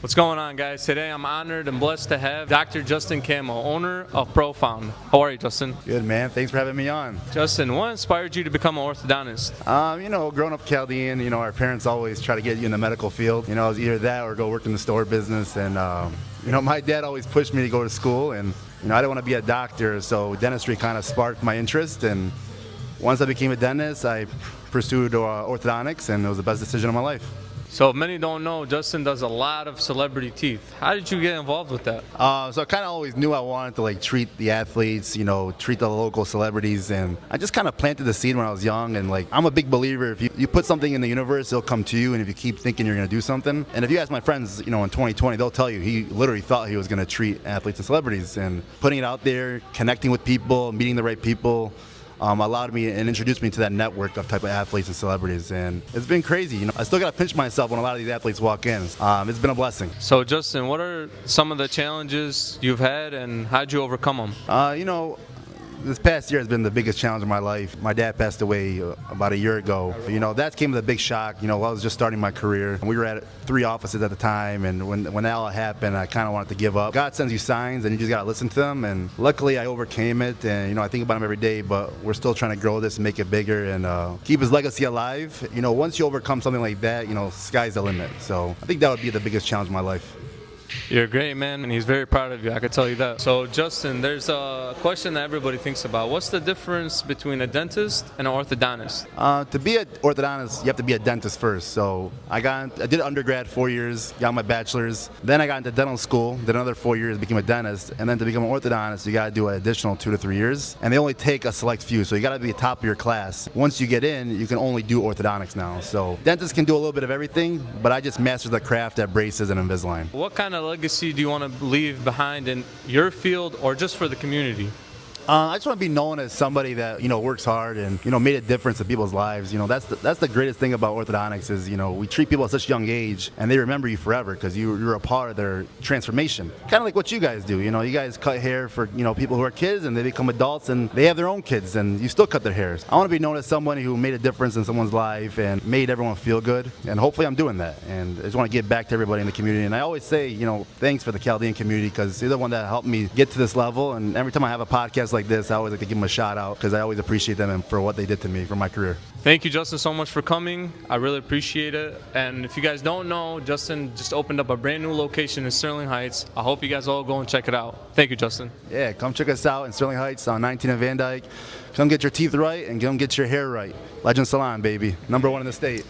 What's going on, guys? Today I'm honored and blessed to have Dr. Justin Kammo, owner of Profound. How are you, Justin? Good, man. Thanks for having me on. Justin, what inspired you to become an orthodontist? Growing up Chaldean, our parents always try to get you in the medical field. It was either that or go work in the store business. And, my dad always pushed me to go to school. And, I didn't want to be a doctor, so dentistry kind of sparked my interest. And once I became a dentist, I pursued orthodontics, and it was the best decision of my life. So many don't know, Justin does a lot of celebrity teeth. How did you get involved with that? So I kind of always knew I wanted to treat the athletes, treat the local celebrities, and I just kind of planted the seed when I was young. And I'm a big believer, if you put something in the universe, it'll come to you. And if you keep thinking you're going to do something, and if you ask my friends, in 2020, they'll tell you he literally thought he was going to treat athletes and celebrities. And putting it out there, connecting with people, meeting the right people, allowed me and introduced me to that network of type of athletes and celebrities, and it's been crazy. I still got to pinch myself when a lot of these athletes walk in. It's been a blessing. So Justin, what are some of the challenges you've had, and how'd you overcome them? This past year has been the biggest challenge of my life. My dad passed away about a year ago. That came with a big shock. I was just starting my career. We were at 3 offices at the time, and when that all happened, I kind of wanted to give up. God sends you signs, and you just got to listen to them, and luckily I overcame it, and I think about him every day, but we're still trying to grow this and make it bigger and keep his legacy alive. Once you overcome something like that, sky's the limit. So I think that would be the biggest challenge of my life. You're a great man, and he's very proud of you, I can tell you that. So Justin, there's a question that everybody thinks about. What's the difference between a dentist and an orthodontist? To be an orthodontist, you have to be a dentist first. So I did undergrad 4 years, got my bachelor's. Then I got into dental school, did another 4 years, became a dentist. And then to become an orthodontist, you got to do an additional 2 to 3 years. And they only take a select few, so you got to be top of your class. Once you get in, you can only do orthodontics now. So dentists can do a little bit of everything, but I just mastered the craft at braces and Invisalign. What kind of legacy do you want to leave behind in your field or just for the community? I just want to be known as somebody that works hard and made a difference in people's lives. That's the greatest thing about orthodontics is we treat people at such a young age and they remember you forever because you're a part of their transformation. Kind of like what you guys do. You guys cut hair for people who are kids and they become adults and they have their own kids and you still cut their hairs. I want to be known as somebody who made a difference in someone's life and made everyone feel good, and hopefully I'm doing that. And I just want to give back to everybody in the community. And I always say thanks for the Chaldean community because they're the one that helped me get to this level. And every time I have a podcast like this, I always like to give them a shout out because I always appreciate them and for what they did to me for my career. Thank you, Justin, so much for coming. I really appreciate it. And if you guys don't know, Justin just opened up a brand new location in Sterling Heights. I hope you guys all go and check it out. Thank you, Justin. Yeah, come check us out in Sterling Heights on 19 and Van Dyke. Come get your teeth right and come get your hair right. Legend Salon, baby. #1 in the state.